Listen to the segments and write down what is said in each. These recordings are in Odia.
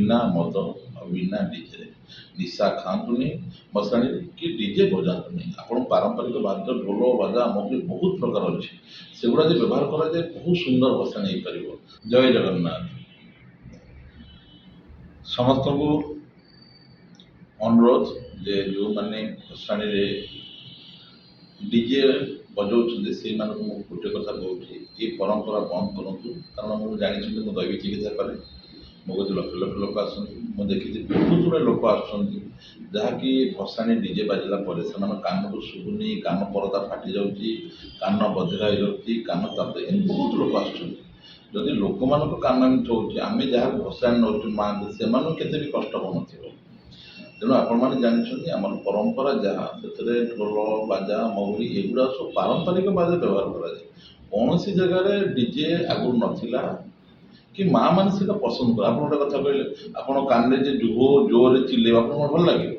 ବିନା ମଦ ଆଉ ବିନା ଡିଜେରେ ନିଶା ଖାଆନ୍ତୁନି ମଶାଣିରେ କି ଡିଜେ ବଜାନ୍ତୁନି। ଆପଣ ପାରମ୍ପରିକ ବାଦ୍ୟ ଢୋଲ ବାଜା ମହୁରୀ ବହୁତ ପ୍ରକାର ଅଛି, ସେଗୁଡ଼ା ଯଦି ବ୍ୟବହାର କରାଯାଏ ବହୁତ ସୁନ୍ଦର ଭସାଣି ହେଇପାରିବ। ଜୟ ଜଗନ୍ନାଥ। ସମସ୍ତଙ୍କୁ ଅନୁରୋଧ ଯେ ଯେଉଁମାନେ ଭସାଣିରେ ଡିଜେ ବଜାଉଛନ୍ତି ସେଇମାନଙ୍କୁ ମୁଁ ଗୋଟେ କଥା କହୁଛି, ଏ ପରମ୍ପରା ବନ୍ଦ କରନ୍ତୁ। କାରଣ ମୁଁ ଜାଣିଛନ୍ତି ମୁଁ ଦୈବିକ ଚିକିତ୍ସା କରେ, ମୋ କତିରେ ଲକ୍ଷ ଲକ୍ଷ ଲୋକ ଆସନ୍ତି। ମୁଁ ଦେଖିଛି ବହୁତ ଗୁଡ଼ିଏ ଲୋକ ଆସୁଛନ୍ତି ଯାହାକି ଭସାଣି ଡିଜେ ବାଜିଲା ପରେ ସେମାନଙ୍କ କାନକୁ ଶୁଭୁନି, କାନ ପରଦା ଫାଟି ଯାଉଛି, କାନ ବଧିରା ହେଇଯାଉଛି, କାନ ତାତି, ଏମିତି ବହୁତ ଲୋକ ଆସୁଛନ୍ତି। ଯଦି ଲୋକମାନଙ୍କ କାନ ଏମିତି ହଉଛି, ଆମେ ଯାହାକୁ ଭସାଣି ନେଉଛୁ ମାଆଙ୍କୁ, ସେମାନଙ୍କୁ କେତେ ବି କଷ୍ଟ ହେଉନଥିବ। ତେଣୁ ଆପଣମାନେ ଜାଣିଛନ୍ତି ଆମର ପରମ୍ପରା ଯାହା, ସେଥିରେ ଢୋଲ ବାଜା ମହୁରୀ ଏଗୁଡ଼ା ସବୁ ପାରମ୍ପରିକ ବାଜା ବ୍ୟବହାର କରାଯାଏ। କୌଣସି ଜାଗାରେ ଡିଜେ ଆଗରୁ ନଥିଲା କି ମାଆ ମାନେ ସେଇଟା ପସନ୍ଦ କରେ। ଆପଣ ଗୋଟେ କଥା କହିଲେ, ଆପଣ କାନରେ ଯେ ଜୋରରେ ଚିଲେଇବେ ଆପଣଙ୍କୁ ଭଲ ଲାଗିବ?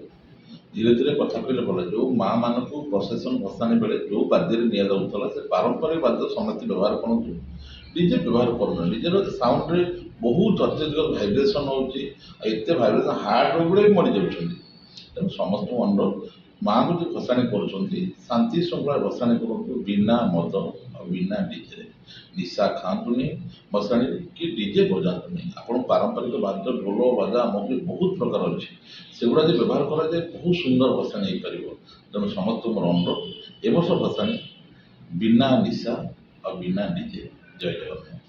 ଧୀରେ ଧୀରେ କଥା କହିଲେ ଭଲ। ଯେଉଁ ମାଆ ମାନଙ୍କୁ ପ୍ରସେସନ ଭସାଣି ବେଳେ ଯେଉଁ ବାଦ୍ୟରେ ନିଆଯାଉଥିଲା ସେ ପାରମ୍ପରିକ ବାଦ୍ୟ ସମସ୍ତେ ବ୍ୟବହାର କରନ୍ତୁ, ଡିଜେ ବ୍ୟବହାର କରୁନାହାନ୍ତି। ଡିଜେର ସାଉଣ୍ଡରେ ବହୁତ ଅତ୍ୟଧିକ ଭାଇବ୍ରେସନ୍ ହେଉଛି, ଆଉ ଏତେ ଭାଇବ୍ରେସନ୍ ହାର୍ଟ ରୋଗରେ ବି ମରିଯାଉଛନ୍ତି। ତେଣୁ ସମସ୍ତଙ୍କୁ ଅନୁରୋଧ, ମାଆଙ୍କୁ ଯେଉଁ ଭସାଣି କରୁଛନ୍ତି ଶାନ୍ତି ଶୃଙ୍ଖଳାରେ ଭସାଣି କରନ୍ତୁ, ବିନା ମଦ ଆଉ ବିନା ଡିଜେରେ ନିଶା ଖାଆନ୍ତୁନି ଭସାଣିରେ କି ଡିଜେ ବଜାନ୍ତୁନି। ଆପଣ ପାରମ୍ପରିକ ବାଦ୍ୟ ଢୋଲ ବାଜା ମହୁରୀ ବହୁତ ପ୍ରକାର ଅଛି, ସେଗୁଡ଼ା ଯଦି ବ୍ୟବହାର କରାଯାଏ ବହୁତ ସୁନ୍ଦର ଭସାଣି ହେଇପାରିବ। ତେଣୁ ସମସ୍ତଙ୍କୁ ମୋର ଅନୁରୋଧ, ଏ ବର୍ଷ ଭସାଣି ବିନା ନିଶା ଆଉ ବିନା ଡିଜେ। ଜୟ ଜଗନ୍ନାଥ।